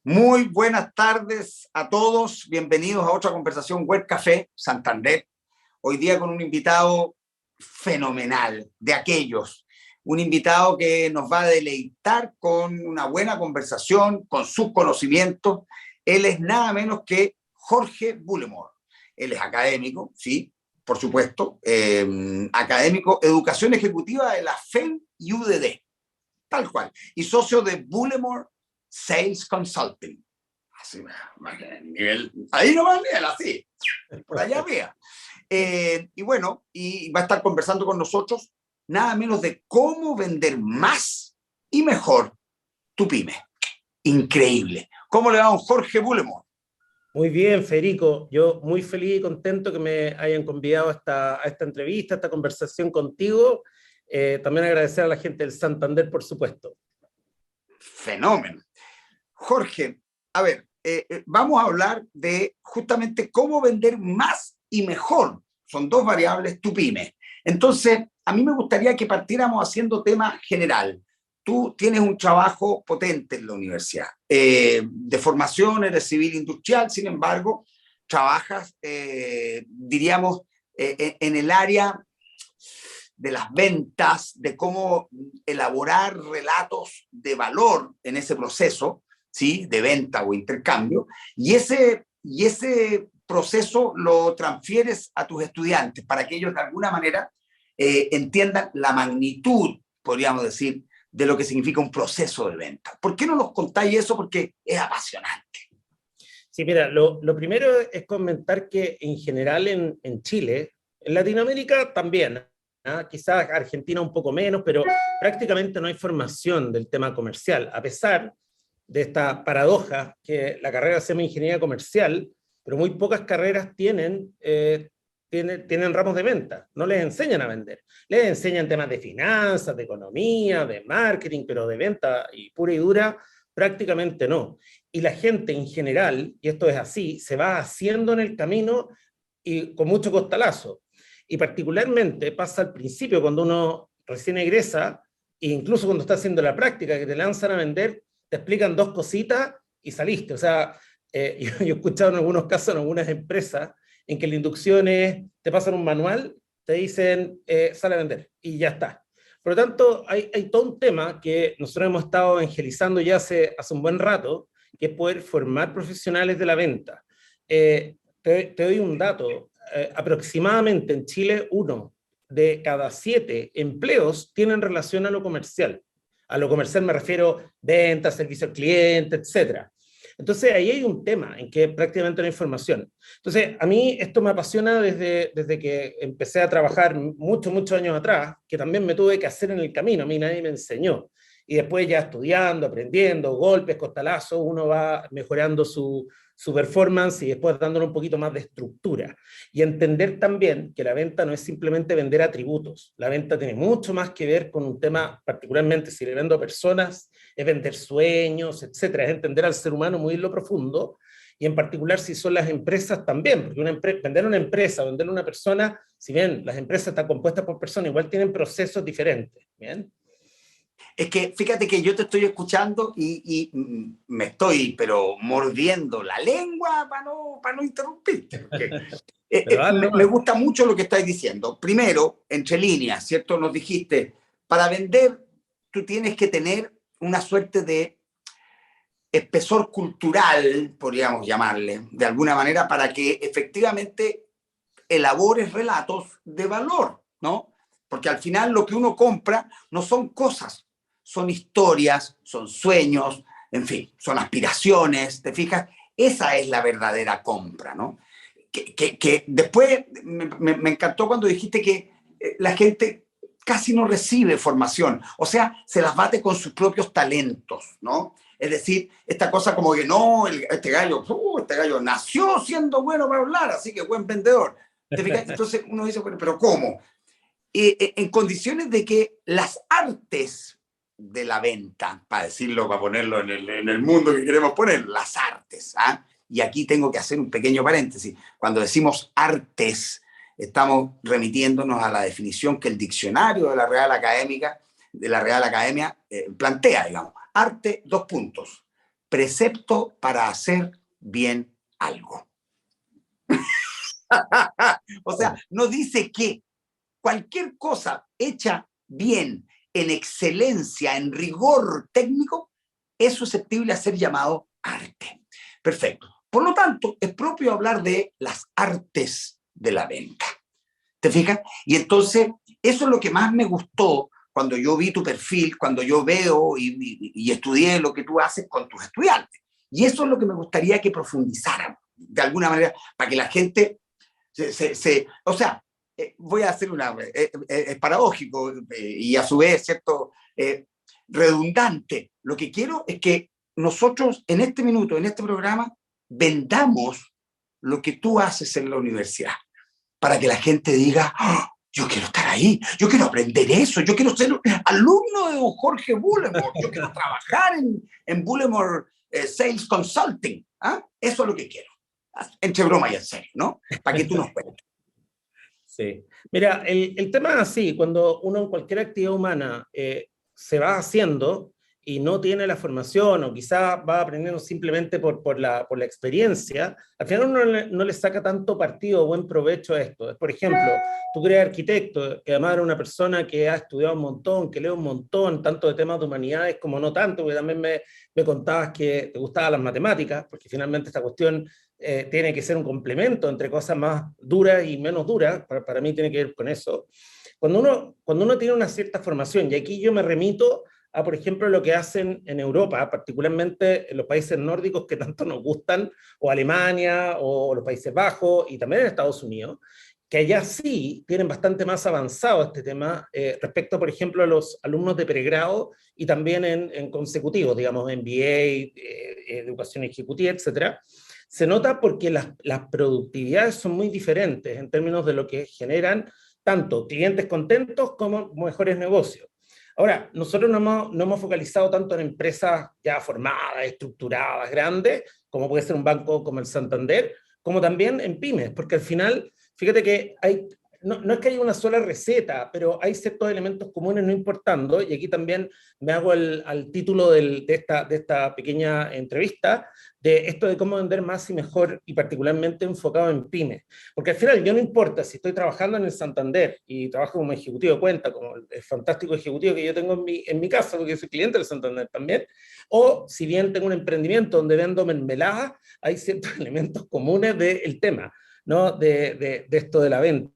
Muy buenas tardes a todos, bienvenidos a otra conversación Web Café Santander. Hoy día con un invitado fenomenal, de aquellos, un invitado que nos va a deleitar con una buena conversación, con sus conocimientos. Él es nada menos que Jorge Bullemor. Él es académico, sí, por supuesto, académico, educación ejecutiva de la FEM y UDD, tal cual, y socio de Bullemor Sales Consulting. Así, nivel, ahí no va el nivel, así, por allá vea. Y bueno, y va a estar conversando con nosotros nada menos de cómo vender más y mejor tu pyme. Increíble. ¿Cómo le va a don Jorge Bullemor? Muy bien, Federico. Yo muy feliz y contento que me hayan convidado a esta entrevista, a esta conversación contigo. También agradecer a la gente del Santander, por supuesto. Fenómeno. Jorge, a ver, vamos a hablar de justamente cómo vender más y mejor. Son dos variables, tu pyme. Entonces, a mí me gustaría que partiéramos haciendo tema general. Tú tienes un trabajo potente en la universidad. De formación eres civil industrial, sin embargo, trabajas, diríamos, en el área de las ventas, de cómo elaborar relatos de valor en ese proceso, ¿sí? De venta o intercambio, y ese proceso lo transfieres a tus estudiantes para que ellos de alguna manera entiendan la magnitud, podríamos decir, de lo que significa un proceso de venta. ¿Por qué no nos contáis eso? Porque es apasionante. Sí, mira, lo primero es comentar que en general en Chile, en Latinoamérica también, ¿ah? Quizás Argentina un poco menos, pero prácticamente no hay formación del tema comercial, a pesar de esta paradoja que la carrera se llama ingeniería comercial, pero muy pocas carreras tienen ramos de venta, no les enseñan a vender. Les enseñan temas de finanzas, de economía, de marketing, pero de venta y pura y dura prácticamente no. Y la gente en general, y esto es así, se va haciendo en el camino y con mucho costalazo. Y particularmente pasa al principio, cuando uno recién egresa, e incluso cuando está haciendo la práctica, que te lanzan a vender, te explican dos cositas y saliste. O sea, yo he escuchado en algunos casos, en algunas empresas, en que la inducción es, te pasan un manual, te dicen, sale a vender, y ya está. Por lo tanto, hay todo un tema que nosotros hemos estado evangelizando ya hace un buen rato, que es poder formar profesionales de la venta. Te doy un dato. Aproximadamente en Chile, 1 de cada 7 empleos tienen relación a lo comercial. A lo comercial me refiero venta, servicio al cliente, etcétera. Entonces, ahí hay un tema en que prácticamente no hay información. Entonces, a mí esto me apasiona desde que empecé a trabajar muchos años atrás, que también me tuve que hacer en el camino, a mí nadie me enseñó. Y después ya estudiando, aprendiendo, golpes, costalazos, uno va mejorando su performance y después dándole un poquito más de estructura. Y entender también que la venta no es simplemente vender atributos. La venta tiene mucho más que ver con un tema, particularmente si le vendo a personas, es vender sueños, etcétera, es entender al ser humano muy en lo profundo, y en particular si son las empresas también, porque vender una empresa, vender una persona, si bien las empresas están compuestas por personas, igual tienen procesos diferentes, ¿bien? Es que fíjate que yo te estoy escuchando y me estoy, pero mordiendo la lengua para no interrumpirte. Porque, Pero dale me nomás. gusta mucho lo que estáis diciendo. Primero, entre líneas, ¿cierto? Nos dijiste, para vender tú tienes que tener una suerte de espesor cultural, podríamos llamarle, de alguna manera, para que efectivamente elabores relatos de valor, ¿no? Porque al final lo que uno compra no son cosas, son historias, son sueños, en fin, son aspiraciones, ¿te fijas? Esa es la verdadera compra, ¿no? Que después me encantó cuando dijiste que la gente casi no recibe formación, o sea, se las bate con sus propios talentos, ¿no? Es decir, esta cosa como que no, este gallo nació siendo bueno para hablar, así que buen vendedor. ¿Te fijas? Entonces uno dice, bueno, pero ¿cómo? En condiciones de que las artes de la venta, para decirlo, para ponerlo en el mundo que queremos poner, las artes, ¿ah? Y aquí tengo que hacer un pequeño paréntesis. Cuando decimos artes, estamos remitiéndonos a la definición que el diccionario de la Real Academia plantea, digamos. Arte, 2 puntos. precepto para hacer bien algo. O sea, no dice que cualquier cosa hecha bien, en excelencia, en rigor técnico, es susceptible a ser llamado arte. Perfecto. Por lo tanto, es propio hablar de las artes de la venta. ¿Te fijas? Y entonces, eso es lo que más me gustó cuando yo vi tu perfil, cuando yo veo y estudié lo que tú haces con tus estudiantes. Y eso es lo que me gustaría que profundizáramos, de alguna manera, para que la gente o sea, voy a hacer es paradójico y a su vez, ¿cierto? Redundante. Lo que quiero es que nosotros en este minuto, en este programa, vendamos lo que tú haces en la universidad, para que la gente diga, ¡oh, yo quiero estar ahí, yo quiero aprender eso, yo quiero ser alumno de don Jorge Bullemore, yo quiero trabajar en Bullemore Sales Consulting. ¿Ah? Eso es lo que quiero. Entre broma y en serio, ¿no? Para que tú nos cuentes. Sí. Mira, el tema es así, cuando uno en cualquier actividad humana se va haciendo y no tiene la formación o quizá va aprendiendo simplemente por la experiencia, al final uno no le saca tanto partido o buen provecho a esto. Por ejemplo, tú que eres arquitecto, que además eres una persona que ha estudiado un montón, que lee un montón, tanto de temas de humanidades como no tanto, porque también me contabas que te gustaban las matemáticas, porque finalmente esta cuestión tiene que ser un complemento entre cosas más duras y menos duras, para mí tiene que ver con eso. Cuando uno tiene una cierta formación, y aquí yo me remito a, por ejemplo, lo que hacen en Europa, particularmente en los países nórdicos que tanto nos gustan, o Alemania, o los Países Bajos, y también en Estados Unidos, que allá sí tienen bastante más avanzado este tema respecto, por ejemplo, a los alumnos de pregrado y también en consecutivos, digamos, MBA, educación ejecutiva, etcétera. Se nota porque las productividades son muy diferentes en términos de lo que generan tanto clientes contentos como mejores negocios. Ahora, nosotros no hemos focalizado tanto en empresas ya formadas, estructuradas, grandes, como puede ser un banco como el Santander, como también en pymes, porque al final, fíjate que no es que haya una sola receta, pero hay ciertos elementos comunes no importando, y aquí también me hago al título de esta pequeña entrevista, de esto de cómo vender más y mejor, y particularmente enfocado en pymes. Porque al final yo no importa si estoy trabajando en el Santander y trabajo como ejecutivo de cuenta, como el fantástico ejecutivo que yo tengo en mi casa, porque yo soy cliente del Santander también, o si bien tengo un emprendimiento donde vendo mermeladas, hay ciertos elementos comunes del tema, ¿no? De esto de la venta.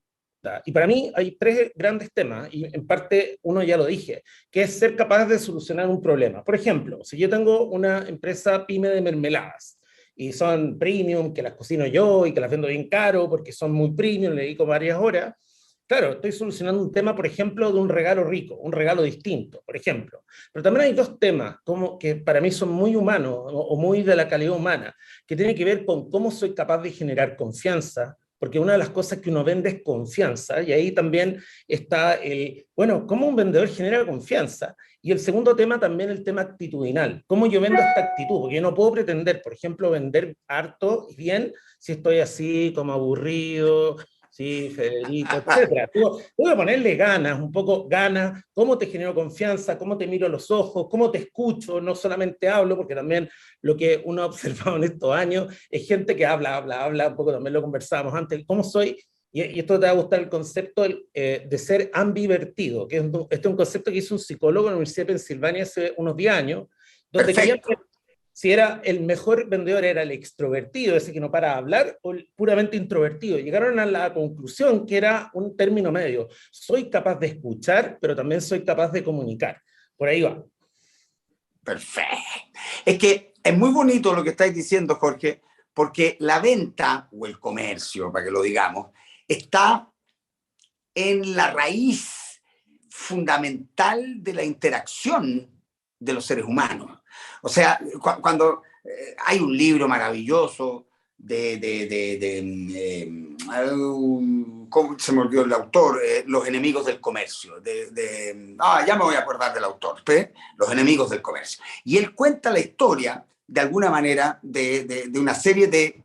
Y para mí hay tres grandes temas, y en parte uno ya lo dije, que es ser capaz de solucionar un problema. Por ejemplo, si yo tengo una empresa pyme de mermeladas, y son premium, que las cocino yo y que las vendo bien caro porque son muy premium, le dedico varias horas, claro, estoy solucionando un tema, por ejemplo, de un regalo rico, un regalo distinto, por ejemplo. Pero también hay dos temas como que para mí son muy humanos o muy de la calidad humana, que tienen que ver con cómo soy capaz de generar confianza, porque una de las cosas que uno vende es confianza, y ahí también está bueno, cómo un vendedor genera confianza. Y el segundo tema también el tema actitudinal, cómo yo vendo esta actitud, porque yo no puedo pretender, por ejemplo, vender harto y bien si estoy así como aburrido, sí, Federico, etcétera. Tengo que ponerle ganas, un poco ganas, cómo te genero confianza, cómo te miro a los ojos, cómo te escucho, no solamente hablo, porque también lo que uno ha observado en estos años es gente que habla, un poco también lo conversábamos antes, cómo soy, y esto te va a gustar el concepto de ser ambivertido, que este es un concepto que hizo un psicólogo en la Universidad de Pensilvania hace unos 10 años, donde querían ver si era el mejor vendedor, era el extrovertido, ese que no para de hablar, o el puramente introvertido. Llegaron a la conclusión que era un término medio. Soy capaz de escuchar, pero también soy capaz de comunicar. Por ahí va. Perfecto. Es que es muy bonito lo que estáis diciendo, Jorge, porque la venta, o el comercio, para que lo digamos, está en la raíz fundamental de la interacción de los seres humanos. O sea, cuando hay un libro maravilloso ¿cómo se me olvidó el autor? Los enemigos del comercio. Ya me voy a acordar del autor. Los enemigos del comercio. Y él cuenta la historia, de alguna manera, de una serie de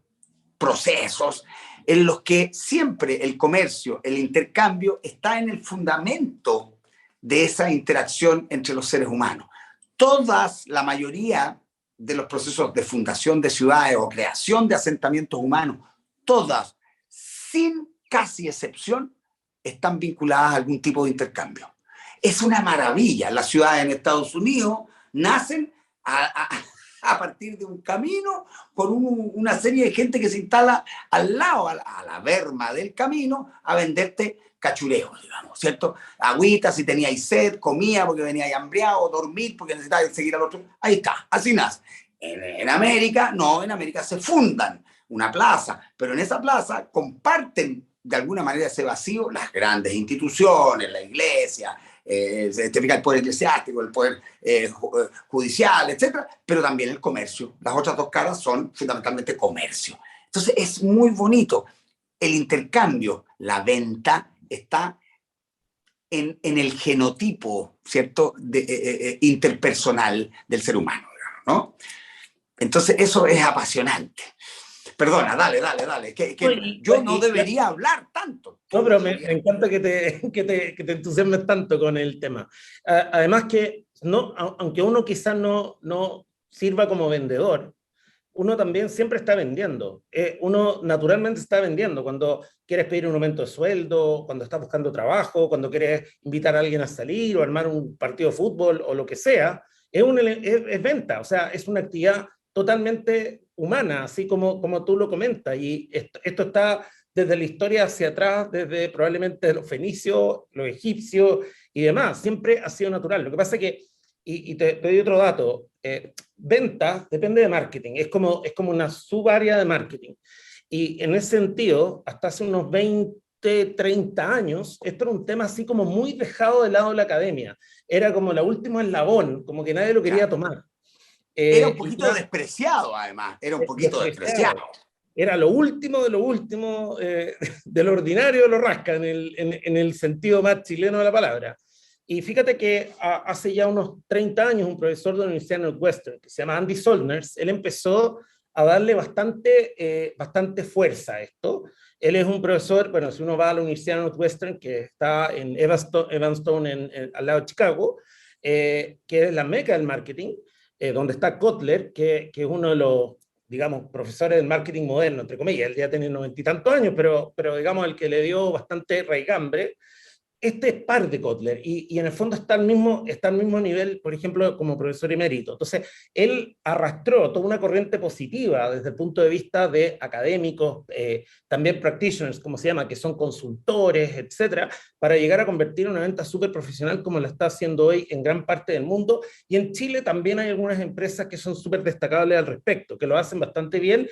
procesos en los que siempre el comercio, el intercambio, está en el fundamento de esa interacción entre los seres humanos. La mayoría de los procesos de fundación de ciudades o creación de asentamientos humanos, todas, sin casi excepción, están vinculadas a algún tipo de intercambio. Es una maravilla. Las ciudades en Estados Unidos nacen a partir de un camino con una serie de gente que se instala al lado, a la berma del camino, a venderte cachureos, digamos, ¿cierto? Agüita, si teníais sed, comía porque veníais hambriado, dormir porque necesitabais seguir al otro. Ahí está, así nace. En América, no, en América se fundan una plaza, pero en esa plaza comparten de alguna manera ese vacío las grandes instituciones, la iglesia, el poder eclesiástico, el poder judicial, etcétera, pero también el comercio. Las otras dos caras son fundamentalmente comercio. Entonces es muy bonito. El intercambio, la venta, está en el genotipo, ¿cierto?, interpersonal del ser humano, ¿no? Entonces eso es apasionante. Perdona, dale. Yo no debería hablar tanto. No, pero me encanta que te entusiasmes tanto con el tema. Además que, no, aunque uno quizás no sirva como vendedor, uno también siempre está vendiendo. Uno naturalmente está vendiendo cuando quieres pedir un aumento de sueldo, cuando estás buscando trabajo, cuando quieres invitar a alguien a salir o armar un partido de fútbol o lo que sea. Es venta, o sea, es una actividad totalmente humana, así como tú lo comentas, y esto está desde la historia hacia atrás, desde probablemente los fenicios, los egipcios y demás, siempre ha sido natural. Lo que pasa es que, y te doy otro dato, venta depende de marketing, es como una subárea de marketing, y en ese sentido, hasta hace unos 20, 30 años, esto era un tema así como muy dejado de lado de la academia, era como la última eslabón, como que nadie lo quería tomar. Era un poquito despreciado, además. Era un poquito despreciado. Era lo último de lo último, de lo ordinario de lo rasca, en el sentido más chileno de la palabra. Y fíjate que hace ya unos 30 años, un profesor de la Universidad de Northwestern, que se llama Andy Solners, él empezó a darle bastante fuerza a esto. Él es un profesor, bueno, si uno va a la Universidad de Northwestern, que está en Evanston, al lado de Chicago, que es la meca del marketing, donde está Kotler, que es uno de los, digamos, profesores del marketing moderno, entre comillas. Él ya tiene 90 y tantos años, pero digamos el que le dio bastante raigambre. Este es par de Kotler, y en el fondo está al mismo nivel, por ejemplo, como profesor emérito. Entonces, él arrastró toda una corriente positiva desde el punto de vista de académicos, también practitioners, como se llama, que son consultores, etcétera, para llegar a convertir una venta súper profesional como la está haciendo hoy en gran parte del mundo. Y en Chile también hay algunas empresas que son súper destacables al respecto, que lo hacen bastante bien,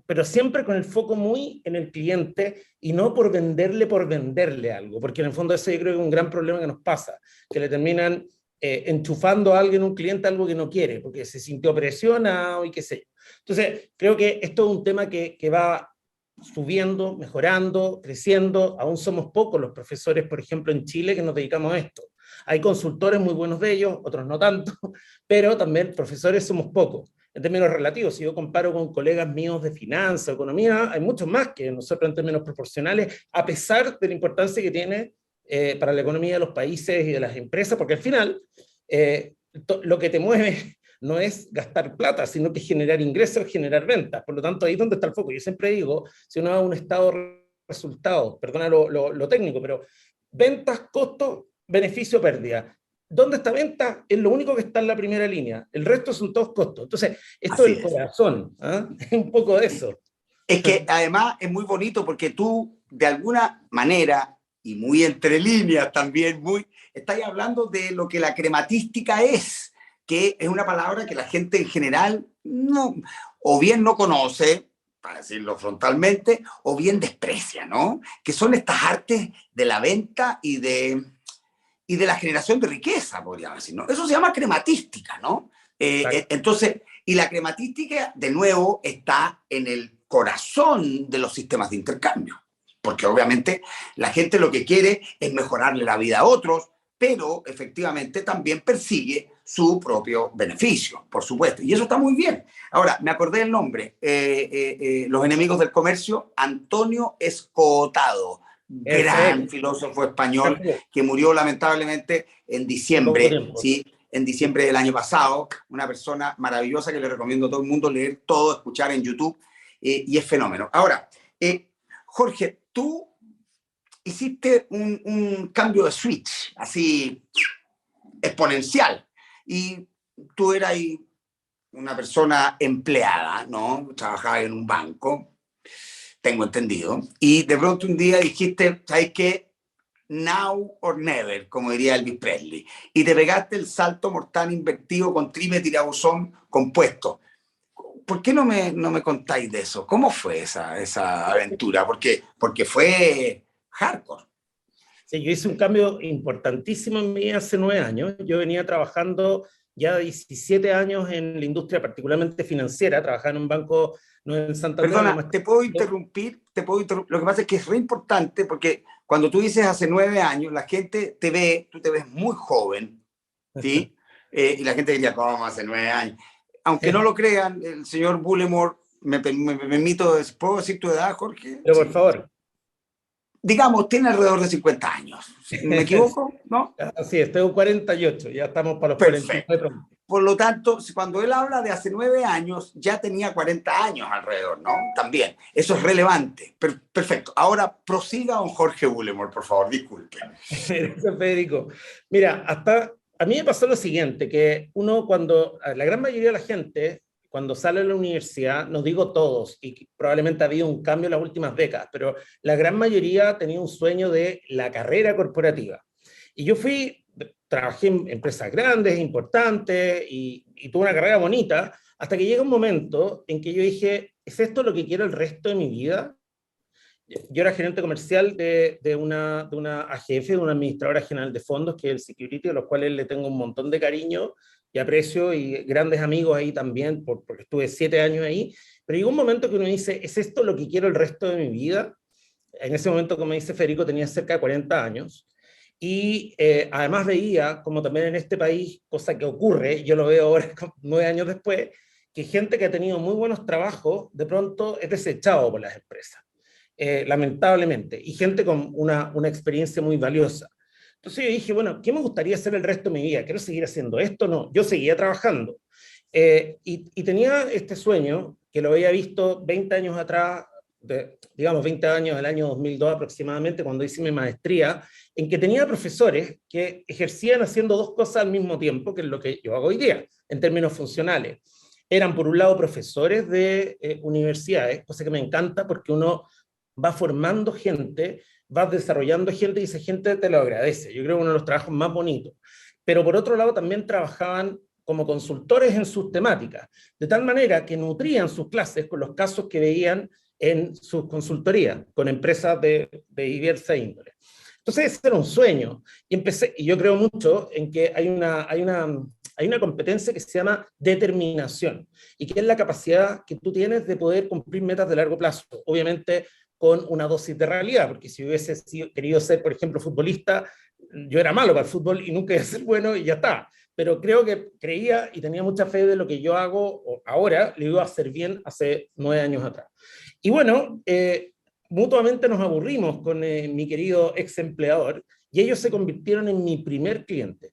pero siempre con el foco muy en el cliente y no por venderle algo, porque en el fondo eso yo creo que es un gran problema que nos pasa, que le terminan enchufando a alguien, un cliente, algo que no quiere, porque se sintió presionado y qué sé yo. Entonces, creo que esto es un tema que va subiendo, mejorando, creciendo. Aún somos pocos los profesores, por ejemplo, en Chile, que nos dedicamos a esto. Hay consultores muy buenos de ellos, otros no tanto, pero también profesores somos pocos. En términos relativos, si yo comparo con colegas míos de finanzas, economía, hay muchos más que nosotros en términos proporcionales, a pesar de la importancia que tiene para la economía de los países y de las empresas, porque al final lo que te mueve no es gastar plata, sino que generar ingresos, generar ventas. Por lo tanto, ahí es donde está el foco. Yo siempre digo, si uno va a un estado de resultados, perdona lo técnico, pero ventas, costos, beneficio, pérdida. ¿Dónde está venta? Es lo único que está en la primera línea. El resto son todos costos. Entonces, esto es el corazón, es un poco de eso. Es que además es muy bonito porque tú, de alguna manera, y muy entre líneas también, estás hablando de lo que la crematística es, que es una palabra que la gente en general no, o bien no conoce, para decirlo frontalmente, o bien desprecia, ¿no? Que son estas artes de la venta y de la generación de riqueza, podríamos decir, ¿no? Eso se llama crematística, ¿no? Entonces, y la crematística, de nuevo, está en el corazón de los sistemas de intercambio, porque obviamente la gente lo que quiere es mejorarle la vida a otros, pero efectivamente también persigue su propio beneficio, por supuesto, y eso está muy bien. Ahora, me acordé del nombre, Los enemigos del comercio, Antonio Escotado, gran filósofo español que murió lamentablemente en diciembre, ¿sí? en diciembre del año pasado, una persona maravillosa que le recomiendo a todo el mundo leer todo, escuchar en YouTube, y es fenómeno. Ahora, Jorge, tú hiciste un cambio de switch, así exponencial, y tú eras una persona empleada, ¿no? Trabajabas en un banco, tengo entendido, y de pronto un día dijiste, ¿sabes qué? Now or never, como diría Elvis Presley, y te pegaste el salto mortal invertido con trimetirabuzón compuesto. ¿Por qué no me contáis de eso? ¿Cómo fue esa aventura? Porque fue hardcore. Sí, yo hice un cambio importantísimo en mi vida hace 9 años. Yo venía trabajando ya 17 años en la industria particularmente financiera, trabajaba en un banco, no en Santander. Perdona, te puedo interrumpir, Lo que pasa es que es re importante porque cuando tú dices hace 9 años, la gente te ve, tú te ves muy joven, ¿sí? Y la gente diría, ¿cómo hace 9 años? Aunque no lo crean, el señor Bullemore, me permito, ¿puedo decir tu edad, Jorge? Pero por Sí. favor. Digamos, tiene alrededor de 50 años. ¿Me equivoco? ¿No? Así es, tengo 48, ya estamos para los Perfecto. 49. Por lo tanto, cuando él habla de hace 9 años, ya tenía 40 años alrededor, ¿no? También. Eso es relevante. Perfecto. Ahora prosiga don Jorge Bullemore, por favor, disculpe. Gracias, Federico. Mira, a mí me pasó lo siguiente, que la gran mayoría de la gente, cuando sale de la universidad, no digo todos, y probablemente ha habido un cambio en las últimas décadas, pero la gran mayoría tenía un sueño de la carrera corporativa. Y yo trabajé en empresas grandes, importantes, y tuve una carrera bonita, hasta que llega un momento en que yo dije, ¿es esto lo que quiero el resto de mi vida? Yo era gerente comercial de una AGF, de una administradora general de fondos, que es el Security, a los cuales le tengo un montón de cariño y aprecio, y grandes amigos ahí también, porque estuve 7 años ahí. Pero llegó un momento que uno dice, ¿es esto lo que quiero el resto de mi vida? En ese momento, como dice Federico, tenía cerca de 40 años. Y además veía, como también en este país, cosa que ocurre, yo lo veo ahora 9 años después, que gente que ha tenido muy buenos trabajos, de pronto es desechado por las empresas, lamentablemente, y gente con una experiencia muy valiosa. Entonces yo dije, bueno, ¿qué me gustaría hacer el resto de mi vida? ¿Quiero seguir haciendo esto? No, yo seguía trabajando. Y tenía este sueño, que lo había visto 20 años atrás, digamos 20 años, del año 2002 aproximadamente, cuando hice mi maestría, en que tenía profesores que ejercían haciendo dos cosas al mismo tiempo, que es lo que yo hago hoy día, en términos funcionales. Eran, por un lado, profesores de universidades, cosa que me encanta porque uno va formando gente, vas desarrollando gente y esa gente te lo agradece. Yo creo que uno de los trabajos más bonitos. Pero por otro lado también trabajaban como consultores en sus temáticas, de tal manera que nutrían sus clases con los casos que veían en sus consultorías, con empresas de diversa índole. Entonces ese era un sueño. Y yo creo mucho en que hay una competencia que se llama determinación, y que es la capacidad que tú tienes de poder cumplir metas de largo plazo. Obviamente con una dosis de realidad, porque si hubiese querido ser, por ejemplo, futbolista, yo era malo para el fútbol y nunca iba a ser bueno y ya está. Pero creía y tenía mucha fe de lo que yo hago ahora, le iba a hacer bien hace 9 años atrás. Y bueno, mutuamente nos aburrimos con mi querido ex empleador y ellos se convirtieron en mi primer cliente.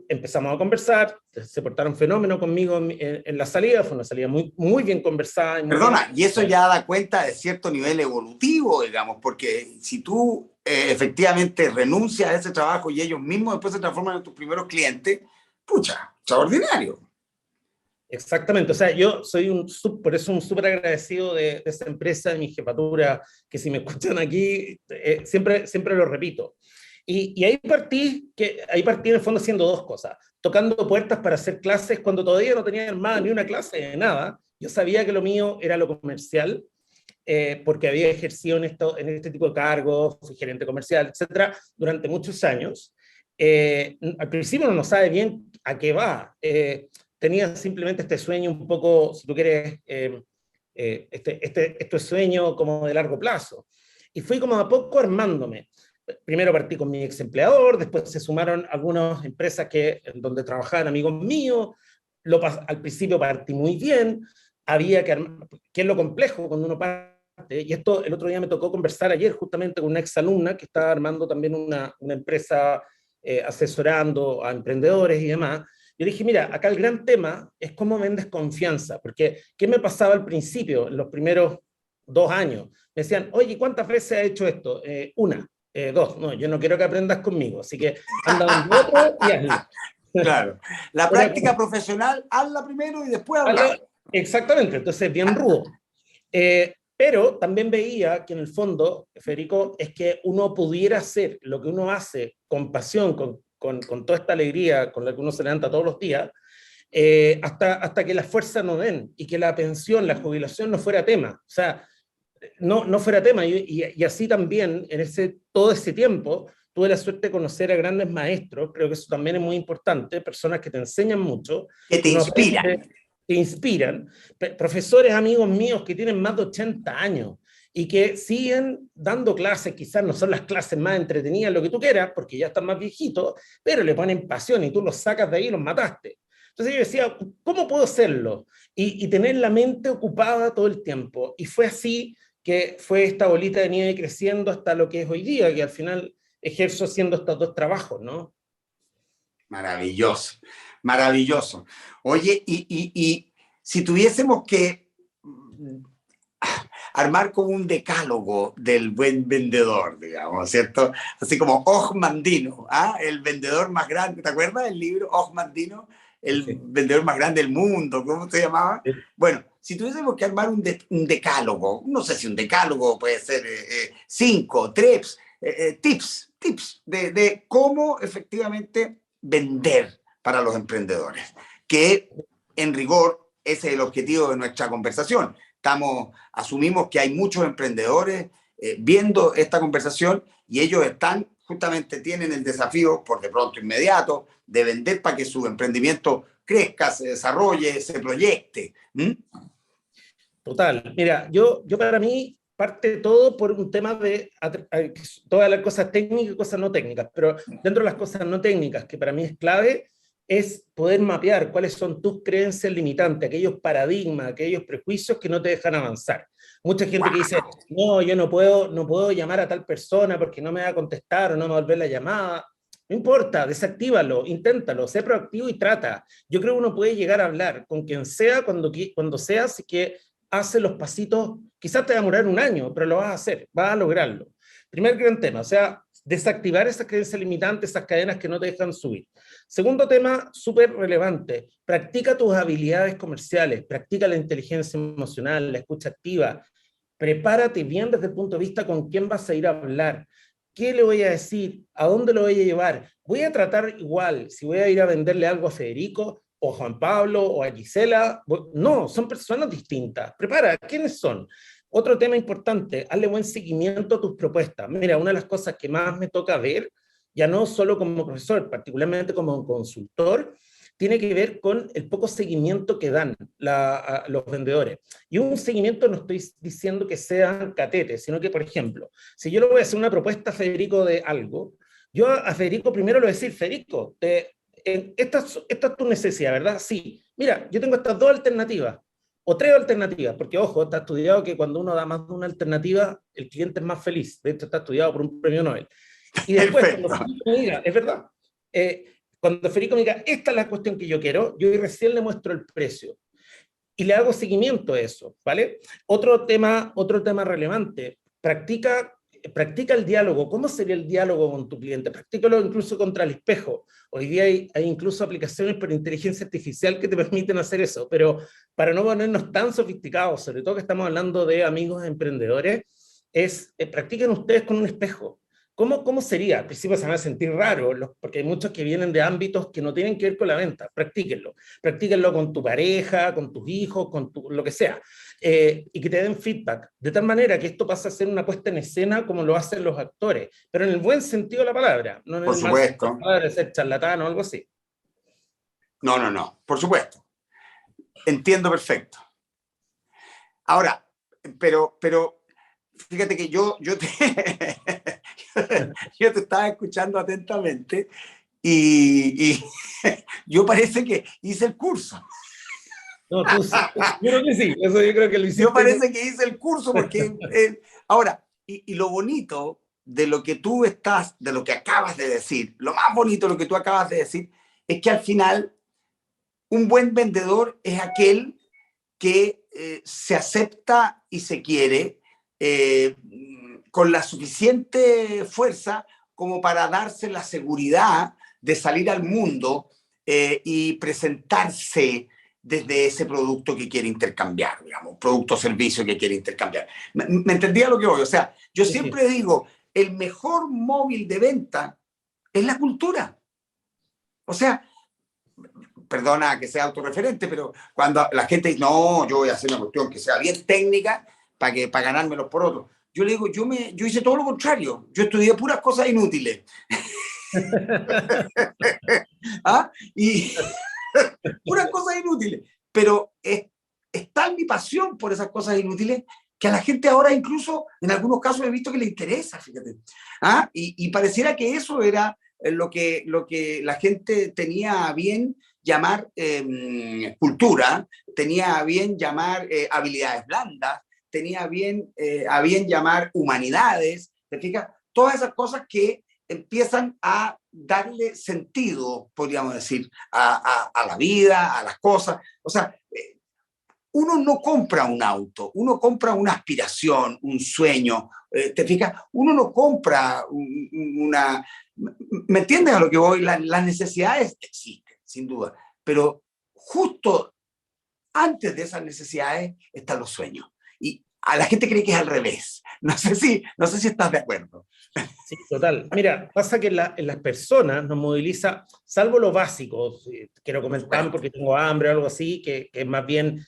Empezamos a conversar, se portaron fenómeno conmigo en la salida, fue una salida muy, muy bien conversada. Perdona, y eso ya da cuenta de cierto nivel evolutivo, digamos, porque si tú efectivamente renuncias a ese trabajo y ellos mismos después se transforman en tus primeros clientes, pucha, extraordinario. Exactamente, o sea, yo soy por eso un súper agradecido de esa empresa, de mi jefatura, que si me escuchan aquí, siempre lo repito. Y ahí partí en el fondo haciendo dos cosas, tocando puertas para hacer clases cuando todavía no tenía armada ni una clase de nada. Yo sabía que lo mío era lo comercial, porque había ejercido en este tipo de cargos, fui gerente comercial, etcétera, durante muchos años. Al principio uno no sabe bien a qué va. Tenía simplemente este sueño un poco, si tú quieres, este sueño como de largo plazo. Y fui como a poco armándome. Primero partí con mi ex empleador, después se sumaron algunas empresas donde trabajaban amigos míos. Al principio partí muy bien, había que armar, que es lo complejo cuando uno parte, y esto el otro día me tocó conversar ayer justamente con una exalumna que estaba armando también una empresa asesorando a emprendedores y demás. Yo dije, mira, acá el gran tema es cómo vendes confianza, porque ¿qué me pasaba al principio, en los primeros 2 años? Me decían, oye, ¿cuántas veces has hecho esto? Una, dos, no, yo no quiero que aprendas conmigo, así que anda donde otro y hazlo. Claro. La Era práctica como, profesional, hazla primero y después hazlo, hablar. exactamente, entonces bien rudo. Pero también veía que en el fondo, Federico, es que uno pudiera hacer lo que uno hace con pasión, con toda esta alegría con la que uno se levanta todos los días, hasta que las fuerzas no den y que la pensión, la jubilación no fuera tema. O sea, no fuera tema. Y así también, todo ese tiempo, tuve la suerte de conocer a grandes maestros, creo que eso también es muy importante, personas que te enseñan mucho, Que te que uno inspiran. aprende, te inspiran, profesores amigos míos que tienen más de 80 años y que siguen dando clases, quizás no son las clases más entretenidas, lo que tú quieras, porque ya están más viejitos, pero le ponen pasión y tú los sacas de ahí y los mataste. Entonces yo decía, ¿cómo puedo hacerlo? Y tener la mente ocupada todo el tiempo. Y fue así que fue esta bolita de nieve creciendo hasta lo que es hoy día, que al final ejerzo haciendo estos dos trabajos, ¿no? Maravilloso, maravilloso. Oye, y si tuviésemos que armar como un decálogo del buen vendedor, digamos, ¿cierto? Así como Mandino, ¿ah? El vendedor más grande, ¿te acuerdas del libro Mandino? El Sí. vendedor más grande del mundo, ¿cómo se llamaba? Bueno, si tuviésemos que armar un decálogo, no sé si un decálogo puede ser 5 tips de cómo efectivamente vender para los emprendedores, que en rigor ese es el objetivo de nuestra conversación. Asumimos que hay muchos emprendedores viendo esta conversación y ellos tienen el desafío, por de pronto inmediato, de vender para que su emprendimiento crezca, se desarrolle, se proyecte. ¿Mm? Total. Mira, yo para mí parte todo por un tema de todas las cosas técnicas y cosas no técnicas, pero dentro de las cosas no técnicas, que para mí es clave, es poder mapear cuáles son tus creencias limitantes, aquellos paradigmas, aquellos prejuicios que no te dejan avanzar. Mucha gente que dice, ¡Wow! no, yo no puedo llamar a tal persona porque no me va a contestar o no me va a volver la llamada. No importa, desactívalo, inténtalo, sé proactivo y trata. Yo creo que uno puede llegar a hablar con quien sea cuando sea, así que hace los pasitos, quizás te va a demorar un año, pero lo vas a hacer, vas a lograrlo. Primer gran tema, o sea, desactivar esas creencias limitantes, esas cadenas que no te dejan subir. Segundo tema, súper relevante, practica tus habilidades comerciales, practica la inteligencia emocional, la escucha activa, prepárate bien desde el punto de vista con quién vas a ir a hablar, qué le voy a decir, a dónde lo voy a llevar. Voy a tratar igual, si voy a ir a venderle algo a Federico, o a Juan Pablo, o a Gisela. No, son personas distintas. Prepara, ¿quiénes son? Otro tema importante, hazle buen seguimiento a tus propuestas. Mira, una de las cosas que más me toca ver, ya no solo como profesor, particularmente como consultor, tiene que ver con el poco seguimiento que dan a los vendedores. Y un seguimiento no estoy diciendo que sean catetes, sino que, por ejemplo, si yo le voy a hacer una propuesta a Federico de algo, yo a Federico primero le voy a decir, Federico, esta es tu necesidad, ¿verdad? Sí. Mira, yo tengo estas dos alternativas, o tres alternativas, porque ojo, está estudiado que cuando uno da más de una alternativa, el cliente es más feliz. De hecho, está estudiado por un premio Nobel. Y después, cuando Perfecto. Federico me diga, es verdad, cuando Federico me diga, esta es la cuestión que yo quiero, yo recién le muestro el precio y le hago seguimiento a eso, ¿vale? Otro tema relevante, practica el diálogo. ¿Cómo sería el diálogo con tu cliente? Practícalo incluso contra el espejo. Hoy día hay incluso aplicaciones por inteligencia artificial que te permiten hacer eso, pero para no ponernos tan sofisticados, sobre todo que estamos hablando de amigos emprendedores, practiquen ustedes con un espejo. ¿Cómo sería? Al principio se van a sentir raros, porque hay muchos que vienen de ámbitos que no tienen que ver con la venta. Practíquenlo con tu pareja, con tus hijos, lo que sea, y que te den feedback, de tal manera que esto pasa a ser una puesta en escena como lo hacen los actores, pero en el buen sentido de la palabra, no en Por el mal sentido de la supuesto. palabra, de ser charlatán o algo así. No, no, no. Por supuesto. Entiendo perfecto. Ahora, pero fíjate que yo te estaba escuchando atentamente y yo parece que hice el curso. No, tú sí, yo creo que sí, eso yo creo que lo Yo hiciste. parece que hice el curso porque ahora, y lo bonito de lo que de lo que acabas de decir, lo más bonito de lo que tú acabas de decir, es que al final Un buen vendedor es aquel que se acepta y se quiere con la suficiente fuerza como para darse la seguridad de salir al mundo y presentarse desde ese producto que quiere intercambiar, digamos, producto o servicio que quiere intercambiar. ¿Me entendía lo que voy? O sea, yo Sí, sí. siempre digo, el mejor móvil de venta es la cultura. O sea, perdona que sea autorreferente, pero cuando la gente dice, no, yo voy a hacer una cuestión que sea bien técnica para ganármelos por otros. Yo le digo, yo hice todo lo contrario. Yo estudié puras cosas inútiles. ¿Ah? Y puras cosas inútiles. Pero es tal mi pasión por esas cosas inútiles que a la gente ahora incluso, en algunos casos he visto que le interesa, fíjate. ¿Ah? Y pareciera que eso era lo que la gente tenía a bien llamar cultura, tenía a bien llamar habilidades blandas, tenía a bien llamar humanidades, ¿te fijas? Todas esas cosas que empiezan a darle sentido, podríamos decir, a la vida, a las cosas. O sea, uno no compra un auto, uno compra una aspiración, un sueño, ¿te fijas? Uno no compra una... ¿Me entiendes a lo que voy? Las necesidades existen, sin duda, pero justo antes de esas necesidades están los sueños. Y a la gente cree que es al revés. No sé si estás de acuerdo. Sí, total. Mira, pasa que en las personas nos moviliza, salvo lo básico, quiero Por comentar supuesto, porque tengo hambre o algo así, que es más bien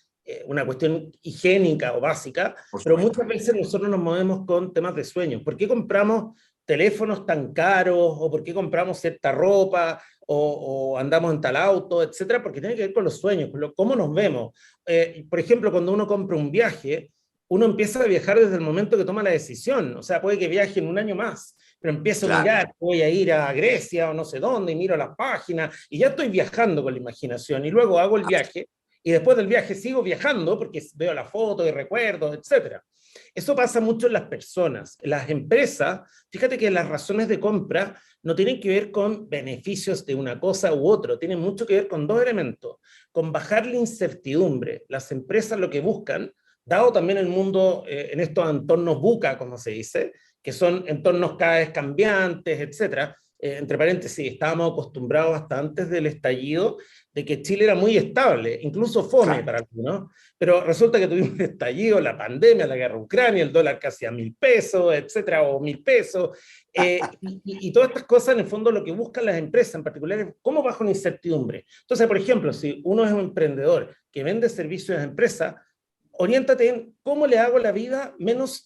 una cuestión higiénica o básica, por pero supuesto. muchas veces nosotros nos movemos con temas de sueño. ¿Por qué compramos teléfonos tan caros o por qué compramos cierta ropa o andamos en tal auto, etcétera? Porque tiene que ver con los sueños, con cómo nos vemos. Por ejemplo, cuando uno compra un viaje, uno empieza a viajar desde el momento que toma la decisión, o sea, puede que viaje en un año más, pero empiezo a Claro. mirar, voy a ir a Grecia o no sé dónde, y miro las páginas, y ya estoy viajando con la imaginación, y luego hago el viaje, y después del viaje sigo viajando porque veo la foto y recuerdos, etcétera. Eso pasa mucho en las personas. En las empresas, fíjate que las razones de compra no tienen que ver con beneficios de una cosa u otra, tienen mucho que ver con dos elementos, con bajar la incertidumbre. Las empresas lo que buscan, dado también el mundo en estos entornos buca, como se dice, que son entornos cada vez cambiantes, etcétera. Entre paréntesis, estábamos acostumbrados hasta antes del estallido de que Chile era muy estable, incluso fome Claro. para algunos, pero resulta que tuvimos un estallido, la pandemia, la guerra Ucrania, el dólar casi a 1.000 pesos, etcétera, o 1.000 pesos, y todas estas cosas en el fondo lo que buscan las empresas en particular es cómo bajo una incertidumbre. Entonces, por ejemplo, si uno es un emprendedor que vende servicios a empresas, oriéntate en cómo le hago la vida con menos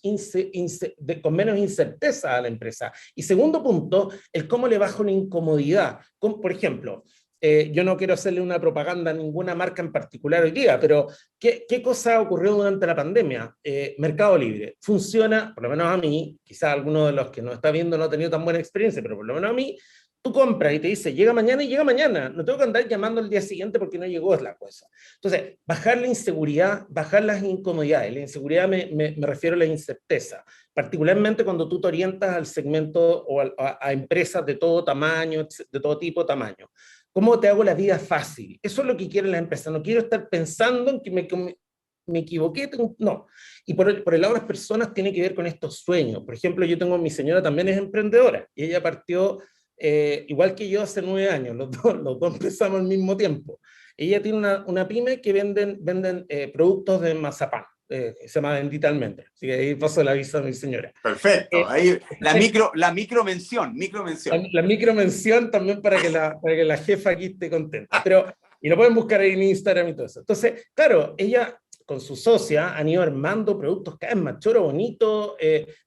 incerteza a la empresa. Y segundo punto, el cómo le bajo la incomodidad. Por ejemplo, yo no quiero hacerle una propaganda a ninguna marca en particular hoy día, pero ¿qué cosa ocurrió durante la pandemia? Mercado Libre. Funciona, por lo menos a mí, quizás alguno de los que nos está viendo no ha tenido tan buena experiencia, pero por lo menos a mí, tú compras y te dice, llega mañana y llega mañana. No tengo que andar llamando el día siguiente porque no llegó, es la cosa. Entonces, bajar la inseguridad, bajar las incomodidades. La inseguridad me refiero a la incerteza, particularmente cuando tú te orientas al segmento o a empresas de todo tamaño, de todo tipo, tamaño. ¿Cómo te hago la vida fácil? Eso es lo que quieren las empresas. No quiero estar pensando en que me equivoqué, no. Y por el lado de las personas tiene que ver con estos sueños. Por ejemplo, yo tengo, mi señora también es emprendedora y ella partió igual que yo hace 9 años, los dos empezamos al mismo tiempo. Ella tiene una pyme que venden productos de mazapán, se llama Bendita Almendra, así que ahí paso la visa a mi señora. Perfecto. Eh, Ahí la micro mención, la micromención también para que la jefa aquí esté contenta. Y lo pueden buscar ahí en Instagram y todo eso. Entonces, claro, ella con su socia han ido armando productos cada vez más choro, bonito,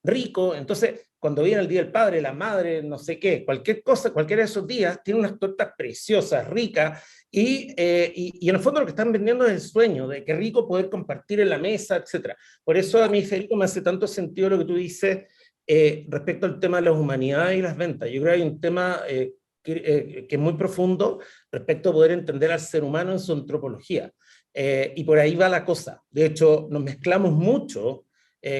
rico. Entonces, cuando viene el Día del Padre, la Madre, no sé qué, cualquier cosa, cualquiera de esos días, tiene unas tortas preciosas, ricas, y en el fondo lo que están vendiendo es el sueño de qué rico poder compartir en la mesa, etcétera. Por eso a mí, Federico, me hace tanto sentido lo que tú dices respecto al tema de las humanidades y las ventas. Yo creo que hay un tema que es muy profundo respecto a poder entender al ser humano en su antropología. Y por ahí va la cosa. De hecho, nos mezclamos mucho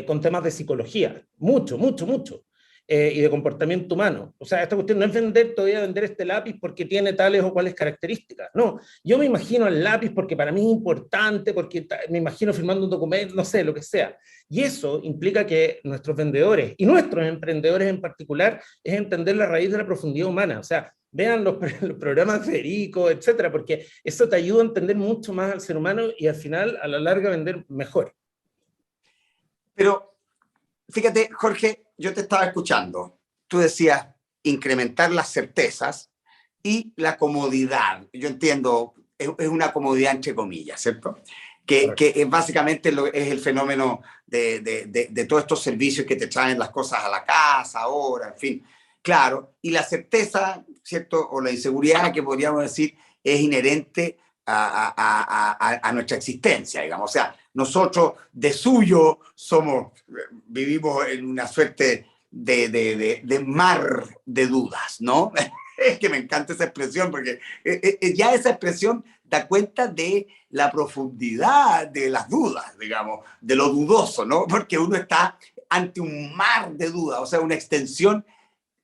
con temas de psicología. Mucho, mucho, mucho. y de comportamiento humano. O sea, esta cuestión no es vender, todavía vender este lápiz porque tiene tales o cuales características. No, yo me imagino el lápiz porque para mí es importante, porque me imagino firmando un documento, no sé, lo que sea. Y eso implica que nuestros vendedores y nuestros emprendedores en particular es entender la raíz de la profundidad humana. O sea, vean los programas de Federico, etcétera, porque eso te ayuda a entender mucho más al ser humano y al final, a la larga, vender mejor. Pero fíjate, Jorge, yo te estaba escuchando. Tú decías incrementar las certezas y la comodidad. Yo entiendo, es una comodidad entre comillas, ¿cierto? Que es básicamente es el fenómeno de todos estos servicios que te traen las cosas a la casa, ahora, en fin. Claro, y la certeza, ¿cierto? O la inseguridad que podríamos decir es inherente a nuestra existencia, digamos. O sea, nosotros de suyo vivimos en una suerte de mar de dudas, ¿no? Es que me encanta esa expresión porque ya esa expresión da cuenta de la profundidad de las dudas, digamos, de lo dudoso, ¿no? Porque uno está ante un mar de dudas, o sea, una extensión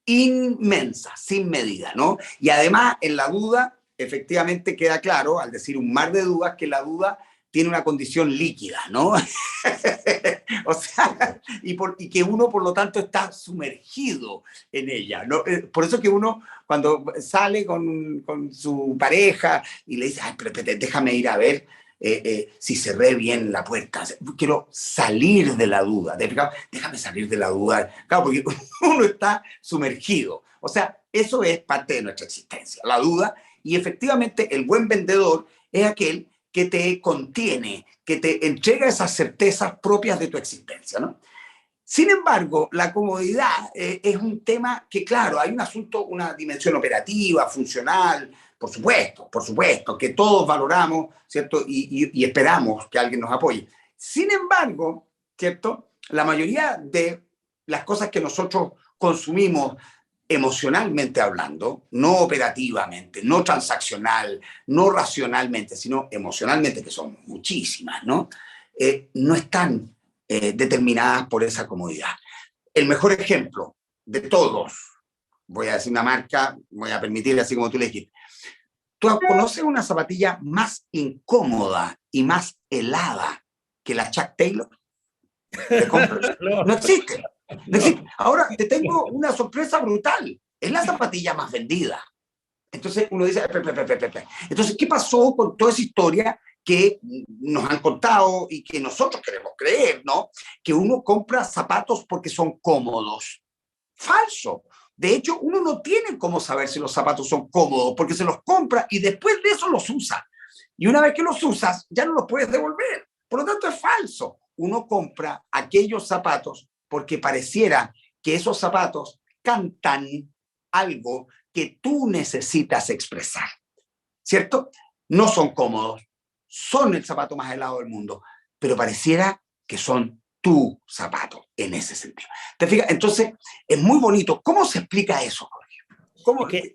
inmensa, sin medida, ¿no? Y además, en la duda, efectivamente queda claro, al decir un mar de dudas, que la duda tiene una condición líquida, ¿no? O sea, y que uno, por lo tanto, está sumergido en ella, ¿no? Por eso que uno, cuando sale con su pareja y le dice, ay, pero déjame ir a ver si cerré bien la puerta. Quiero salir de la duda. Déjame salir de la duda. Claro, porque uno está sumergido. O sea, eso es parte de nuestra existencia, la duda. Y efectivamente, el buen vendedor es aquel que te contiene, que te entrega esas certezas propias de tu existencia, ¿no? Sin embargo, la comodidad es un tema que, claro, hay un asunto, una dimensión operativa, funcional, por supuesto, que todos valoramos, ¿cierto? Y esperamos que alguien nos apoye. Sin embargo, ¿cierto? La mayoría de las cosas que nosotros consumimos emocionalmente hablando, no operativamente, no transaccional, no racionalmente, sino emocionalmente, que son muchísimas, ¿no? No están determinadas por esa comodidad. El mejor ejemplo de todos, voy a decir una marca, voy a permitir así como tú le dijiste. ¿Tú conoces una zapatilla más incómoda y más helada que la Chuck Taylor de Converse? No existe. No existe. Ahora te tengo una sorpresa brutal. Es la zapatilla más vendida. Entonces uno dice, entonces, ¿qué pasó con toda esa historia que nos han contado y que nosotros queremos creer, ¿no? Que uno compra zapatos porque son cómodos. Falso. De hecho, uno no tiene cómo saber si los zapatos son cómodos porque se los compra y después de eso los usa. Y una vez que los usas, ya no los puedes devolver. Por lo tanto, es falso. Uno compra aquellos zapatos porque pareciera que esos zapatos cantan algo que tú necesitas expresar, ¿cierto? No son cómodos, son el zapato más helado del mundo, pero pareciera que son tu zapato en ese sentido. ¿Te fijas? Entonces, es muy bonito. ¿Cómo se explica eso, Jorge? ¿Cómo? Es que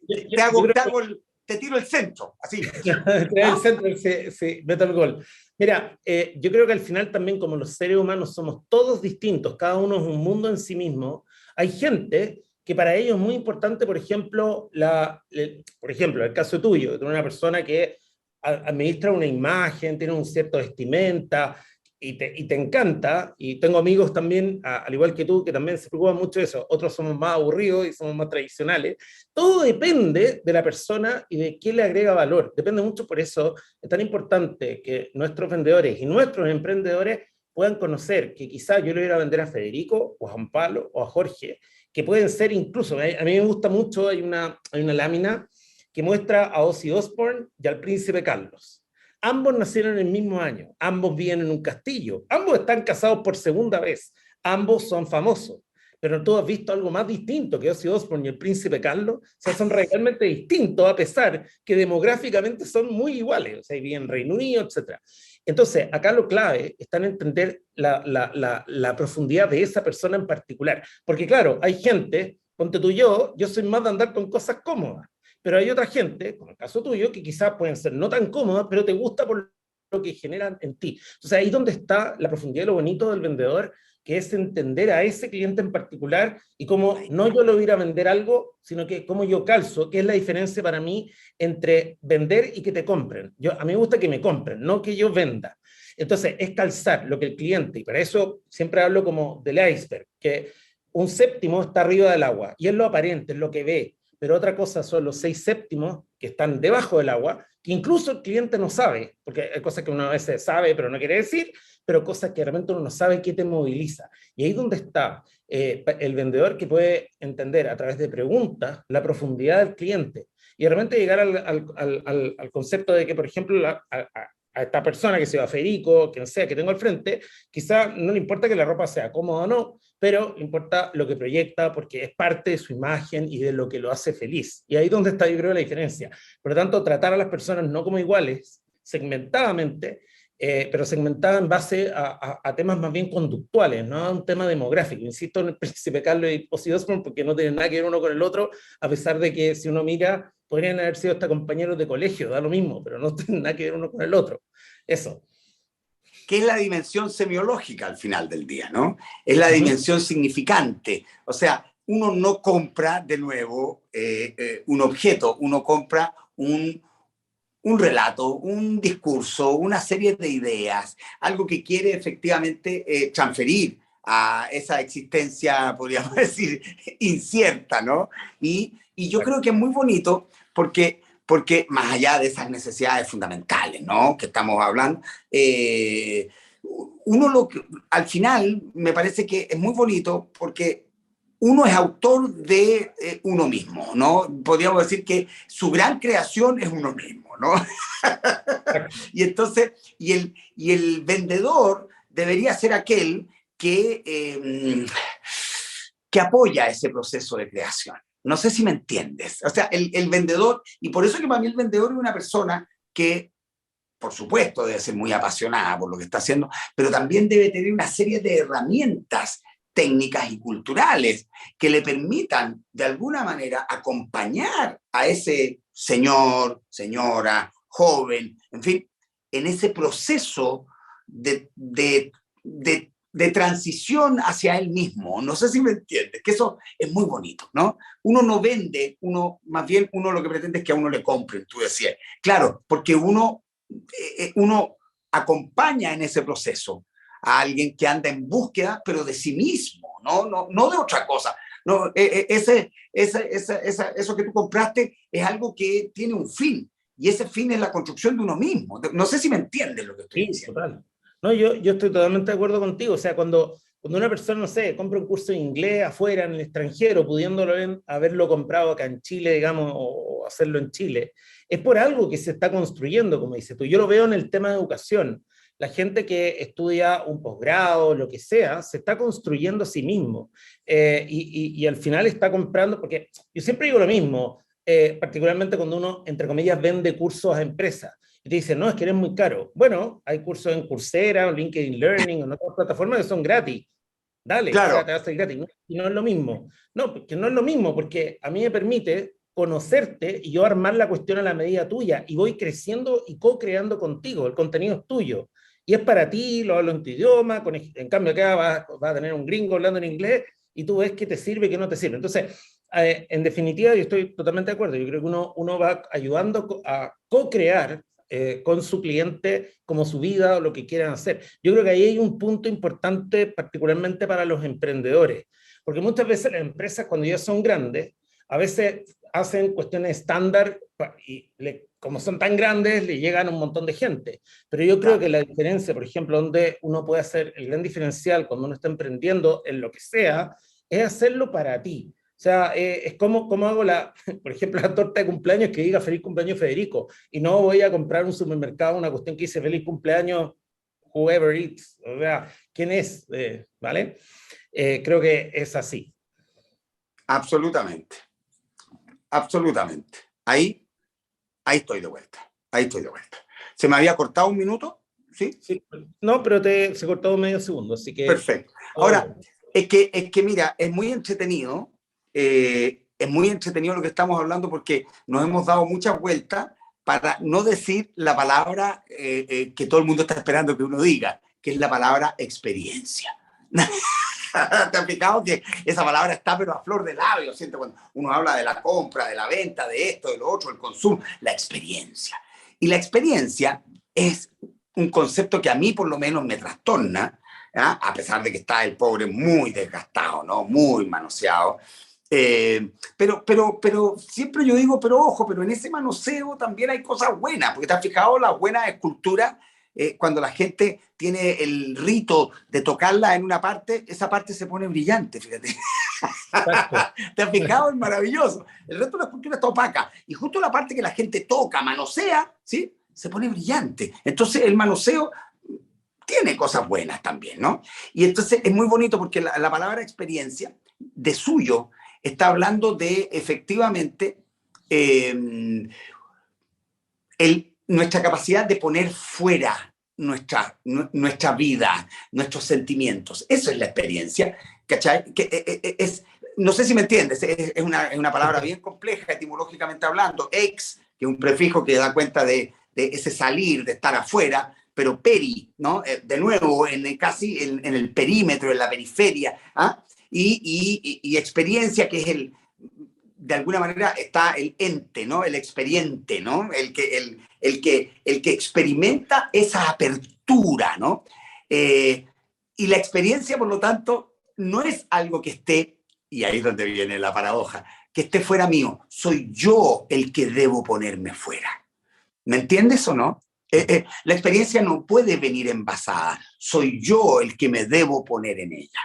Te tiro el centro, así. El centro, sí, meto el gol. Mira, yo creo que al final también como los seres humanos somos todos distintos, cada uno es un mundo en sí mismo, hay gente que para ellos es muy importante, por ejemplo, el caso tuyo, de una persona que administra una imagen, tiene un cierto vestimenta, y te encanta, y tengo amigos también, al igual que tú, que también se preocupan mucho de eso, otros somos más aburridos y somos más tradicionales, todo depende de la persona y de qué le agrega valor, depende mucho, por eso es tan importante que nuestros vendedores y nuestros emprendedores puedan conocer que quizá yo le voy a vender a Federico, o a Juan Pablo, o a Jorge, que pueden ser incluso, a mí me gusta mucho, hay una lámina que muestra a Ozzy Osbourne y al príncipe Carlos. Ambos nacieron en el mismo año, ambos viven en un castillo, ambos están casados por segunda vez, ambos son famosos, pero tú has visto algo más distinto que Ozzy Osbourne y el príncipe Carlos, o sea, son realmente distintos a pesar que demográficamente son muy iguales, o sea, viven en Reino Unido, etc. Entonces, acá lo clave está en entender la profundidad de esa persona en particular, porque claro, hay gente, ponte tú yo soy más de andar con cosas cómodas, pero hay otra gente, como el caso tuyo, que quizás pueden ser no tan cómodas, pero te gusta por lo que generan en ti. O sea, ahí donde está la profundidad y lo bonito del vendedor, que es entender a ese cliente en particular y cómo no yo le voy a ir a vender algo, sino que cómo yo calzo, que es la diferencia para mí entre vender y que te compren. A mí me gusta que me compren, no que yo venda. Entonces, es calzar lo que el cliente, y para eso siempre hablo como del iceberg, que un séptimo está arriba del agua, y es lo aparente, es lo que ve, pero otra cosa son los 6 séptimos que están debajo del agua, que incluso el cliente no sabe, porque hay cosas que uno a veces sabe, pero no quiere decir, pero cosas que realmente uno no sabe qué te moviliza. Y ahí es donde está el vendedor, que puede entender a través de preguntas la profundidad del cliente, y de repente llegar al concepto de que, por ejemplo, a esta persona que se llama Federico, quien sea que tengo al frente, quizá no le importa que la ropa sea cómoda o no, pero importa lo que proyecta porque es parte de su imagen y de lo que lo hace feliz. Y ahí es donde está, yo creo, la diferencia. Por lo tanto, tratar a las personas no como iguales, segmentadamente, pero segmentada en base a temas más bien conductuales, no a un tema demográfico. Insisto en el Príncipe Carlos y Ozzy Osbourne porque no tienen nada que ver uno con el otro, a pesar de que si uno mira, podrían haber sido hasta compañeros de colegio, da lo mismo, pero no tienen nada que ver uno con el otro. Eso. Que es la dimensión semiológica al final del día, ¿no? Es la dimensión significante. O sea, uno no compra de nuevo un objeto, uno compra un relato, un discurso, una serie de ideas, algo que quiere efectivamente transferir a esa existencia, podríamos decir, incierta, ¿no? Y yo creo que es muy bonito porque más allá de esas necesidades fundamentales, ¿no?, que estamos hablando, al final me parece que es muy bonito porque uno es autor de uno mismo, ¿no? Podríamos decir que su gran creación es uno mismo, ¿no? Y entonces, y el vendedor debería ser aquel que apoya ese proceso de creación. No sé si me entiendes. O sea, el vendedor, y por eso que para mí el vendedor es una persona que, por supuesto, debe ser muy apasionada por lo que está haciendo, pero también debe tener una serie de herramientas técnicas y culturales que le permitan, de alguna manera, acompañar a ese señor, señora, joven, en fin, en ese proceso de transición hacia él mismo. No sé si me entiendes, que eso es muy bonito, ¿no? Uno no vende, más bien uno lo que pretende es que a uno le compren, tú decías. Claro, porque uno acompaña en ese proceso a alguien que anda en búsqueda, pero de sí mismo, no de otra cosa. No, eso que tú compraste es algo que tiene un fin, y ese fin es la construcción de uno mismo. No sé si me entiendes lo que estoy diciendo. Total. No, yo estoy totalmente de acuerdo contigo. O sea, cuando una persona, no sé, compra un curso de inglés afuera, en el extranjero, pudiéndolo haberlo comprado acá en Chile, digamos, o hacerlo en Chile, es por algo que se está construyendo, como dices tú. Yo lo veo en el tema de educación. La gente que estudia un posgrado, lo que sea, se está construyendo a sí mismo. Y al final está comprando, porque yo siempre digo lo mismo, particularmente cuando uno, entre comillas, vende cursos a empresas. Y te dicen, no, es que eres muy caro. Bueno, hay cursos en Coursera, o LinkedIn Learning, o en otras plataformas que son gratis. Dale, o sea, Claro. te va a salir gratis. ¿No? Y no es lo mismo. No, porque no es lo mismo, porque a mí me permite conocerte y yo armar la cuestión a la medida tuya, y voy creciendo y co-creando contigo. El contenido es tuyo. Y es para ti, lo hablo en tu idioma, en cambio acá vas a tener un gringo hablando en inglés, y tú ves qué te sirve y qué no te sirve. Entonces, en definitiva, yo estoy totalmente de acuerdo. Yo creo que uno va ayudando a co-crear con su cliente como su vida o lo que quieran hacer. Yo creo que ahí hay un punto importante, particularmente para los emprendedores, porque muchas veces las empresas, cuando ya son grandes, a veces hacen cuestiones estándar y como son tan grandes, le llegan a un montón de gente. Pero yo creo que la diferencia, por ejemplo, donde uno puede hacer el gran diferencial cuando uno está emprendiendo en lo que sea, es hacerlo para ti. O sea, es como hago por ejemplo, la torta de cumpleaños que diga feliz cumpleaños Federico, y no voy a comprar un supermercado, una cuestión que dice feliz cumpleaños whoever eats, o sea, ¿quién es? ¿Vale? Creo que es así. Absolutamente, absolutamente. Ahí estoy de vuelta, ahí estoy de vuelta. ¿Se me había cortado un minuto? ¿Sí? Sí, no, pero se cortó medio segundo, así que... Perfecto. Ahora, es que mira, es muy entretenido lo que estamos hablando, porque nos hemos dado muchas vueltas para no decir la palabra que todo el mundo está esperando que uno diga, que es la palabra experiencia. ¿Te has fijado que esa palabra está pero a flor de labio? ¿Siento? Cuando uno habla de la compra, de la venta, de esto, de lo otro, el consumo, la experiencia. Y la experiencia es un concepto que a mí por lo menos me trastorna, ¿ya? A pesar de que está el pobre muy desgastado, ¿no? Muy manoseado. Pero siempre yo digo, pero ojo, pero en ese manoseo también hay cosas buenas, porque te has fijado las buenas esculturas, cuando la gente tiene el rito de tocarla en una parte, esa parte se pone brillante, fíjate. Exacto. ¿Te has fijado? Es maravilloso. El resto de la escultura está opaca. Y justo la parte que la gente toca, manosea, ¿sí? Se pone brillante. Entonces el manoseo tiene cosas buenas también, ¿no? Y entonces es muy bonito porque la palabra experiencia, de suyo, está hablando de efectivamente nuestra capacidad de poner fuera nuestra vida, nuestros sentimientos. Eso es la experiencia, ¿cachai? No sé si me entiendes, es una palabra bien compleja etimológicamente hablando. Ex, que es un prefijo que da cuenta de ese salir, de estar afuera, pero peri, ¿no? De nuevo, casi en el perímetro, en la periferia, ¿ah? Y experiencia, que es de alguna manera está el ente, ¿no? El experiente, ¿no? El que experimenta esa apertura, ¿no? Y la experiencia, por lo tanto, no es algo que esté, y ahí es donde viene la paradoja, que esté fuera mío. Soy yo el que debo ponerme fuera. ¿Me entiendes o no? La experiencia no puede venir envasada. Soy yo el que me debo poner en ella.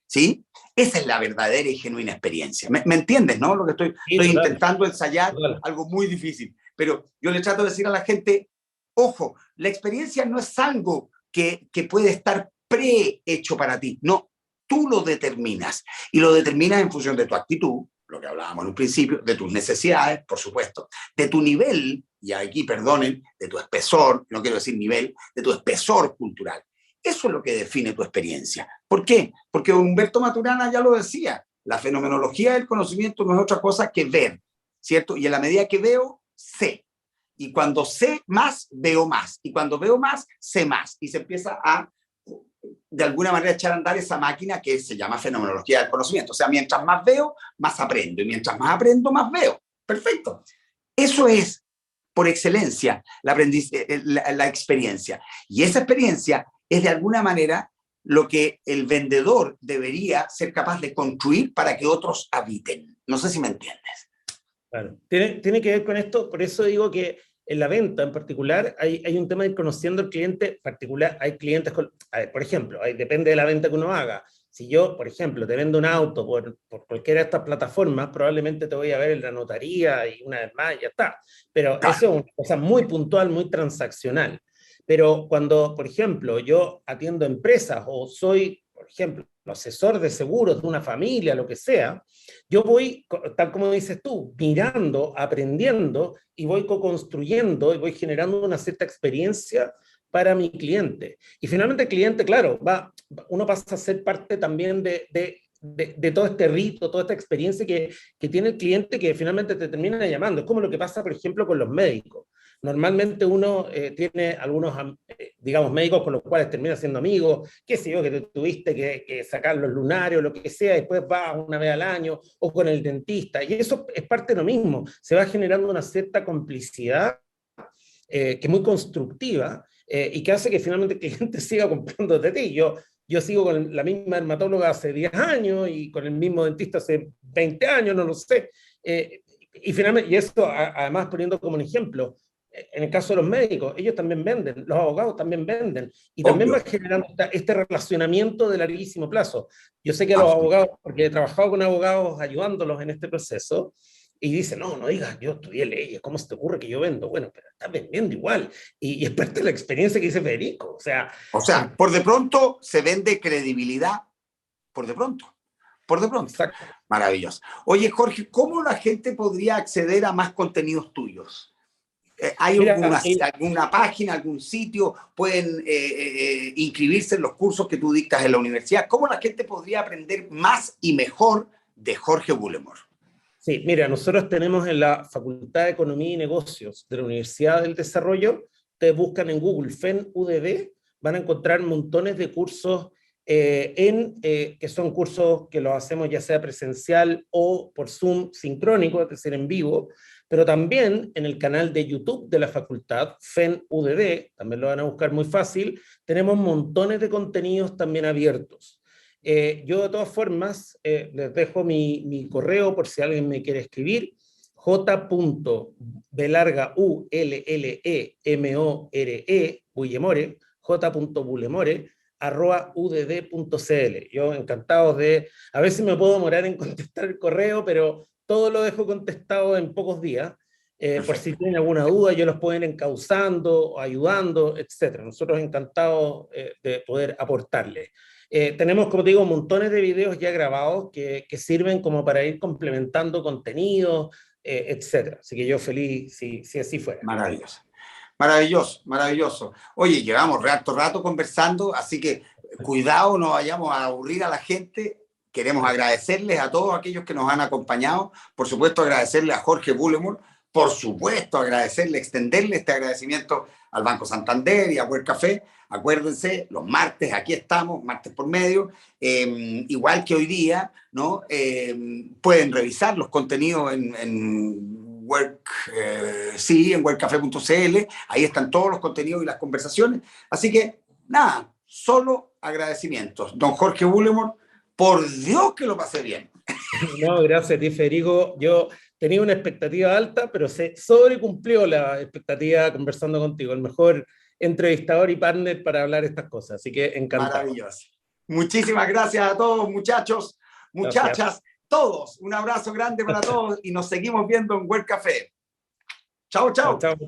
¿Sí? Esa es la verdadera y genuina experiencia. ¿Me entiendes, no? Lo que Sí, estoy total, intentando ensayar, total. algo muy difícil. Pero yo le trato de decir a la gente, ojo, la experiencia no es algo que puede estar prehecho para ti. No, tú lo determinas. Y lo determinas en función de tu actitud, lo que hablábamos en un principio, de tus necesidades, por supuesto, de tu nivel, y aquí perdonen, de tu espesor, no quiero decir nivel, de tu espesor cultural. Eso es lo que define tu experiencia. ¿Por qué? Porque Humberto Maturana ya lo decía, la fenomenología del conocimiento no es otra cosa que ver, ¿cierto? Y en la medida que veo, sé. Y cuando sé más, veo más. Y cuando veo más, sé más. Y se empieza a, de alguna manera, echar a andar esa máquina que se llama fenomenología del conocimiento. O sea, mientras más veo, más aprendo. Y mientras más aprendo, más veo. Perfecto. Eso es, por excelencia, la experiencia. Y esa experiencia es de alguna manera lo que el vendedor debería ser capaz de construir para que otros habiten. No sé si me entiendes. Claro. Tiene que ver con esto, por eso digo que en la venta en particular hay un tema de ir conociendo al cliente particular. Hay clientes, a ver, por ejemplo, depende de la venta que uno haga. Si yo, por ejemplo, te vendo un auto por cualquiera de estas plataformas, probablemente te voy a ver en la notaría y una vez más ya está. Pero eso Claro. es una cosa muy puntual, muy transaccional. Pero cuando, por ejemplo, yo atiendo empresas o soy, por ejemplo, asesor de seguros de una familia, lo que sea, yo voy, tal como dices tú, mirando, aprendiendo y voy co-construyendo y voy generando una cierta experiencia para mi cliente. Y finalmente el cliente, claro, uno pasa a ser parte también de todo este rito, toda esta experiencia que tiene el cliente que finalmente te termina llamando. Es como lo que pasa, por ejemplo, con los médicos. Normalmente uno tiene algunos, digamos, médicos con los cuales termina siendo amigos, qué sé yo, que tuviste que sacar los lunarios, lo que sea, y después vas una vez al año, o con el dentista, y eso es parte de lo mismo, se va generando una cierta complicidad que es muy constructiva y que hace que finalmente el cliente siga comprando de ti. Yo sigo con la misma dermatóloga hace 10 años y con el mismo dentista hace 20 años, no lo sé. Y finalmente, y esto además poniendo como un ejemplo, en el caso de los médicos, ellos también venden, los abogados también venden, y también va Obvio. generando este relacionamiento de larguísimo plazo. Yo sé que a los abogados, porque he trabajado con abogados ayudándolos en este proceso, y dicen, no, no digas, yo estudié leyes, ¿cómo se te ocurre que yo vendo? Bueno, pero estás vendiendo igual, y es parte de la experiencia que dice Federico, o sea... O sea, por de pronto se vende credibilidad, por de pronto, por de pronto. Exacto. Maravilloso. Oye, Jorge, ¿cómo la gente podría acceder a más contenidos tuyos? ¿Hay Mira, alguna página, algún sitio? ¿Pueden inscribirse en los cursos que tú dictas en la universidad? ¿Cómo la gente podría aprender más y mejor de Jorge Bullemor? sí, mira, nosotros tenemos en la Facultad de Economía y Negocios de la Universidad del Desarrollo, ustedes buscan en Google FEN UDD, van a encontrar montones de cursos que son cursos que los hacemos ya sea presencial o por Zoom sincrónico, es decir, en vivo, pero también en el canal de YouTube de la facultad, FEN-UDD, también lo van a buscar muy fácil, tenemos montones de contenidos también abiertos. Yo de todas formas les dejo mi correo por si alguien me quiere escribir, j.bullemore, j.bulemore, @udd.cl. Yo encantado de, a veces me puedo demorar en contestar el correo, pero todo lo dejo contestado en pocos días. Por si tienen alguna duda, yo los puedo ir encauzando, ayudando, etc. Nosotros encantados de poder aportarles. Tenemos, como te digo, montones de videos ya grabados que sirven como para ir complementando contenido, etc. Así que yo feliz si así fuera. Maravilloso. Maravilloso, maravilloso. Oye, llevamos harto rato conversando, así que cuidado, no vayamos a aburrir a la gente. Queremos agradecerles a todos aquellos que nos han acompañado. Por supuesto, agradecerle a Jorge Bullemore. Por supuesto, agradecerle, extenderle este agradecimiento al Banco Santander y a World Café. Acuérdense, los martes, aquí estamos, martes por medio. Igual que hoy día, ¿no? Pueden revisar los contenidos en en workcafé.cl, ahí están todos los contenidos y las conversaciones. Así que, nada, solo agradecimientos. Don Jorge Bullemore, por Dios que lo pasé bien. No, gracias a ti, Federico. Yo tenía una expectativa alta, pero se sobrecumplió la expectativa conversando contigo. El mejor entrevistador y partner para hablar estas cosas. Así que encantado. Maravilloso. Muchísimas gracias a todos, muchachos, muchachas. Gracias. Todos, un abrazo grande para todos y nos seguimos viendo en World Café. Chao, chao. Chao, chao.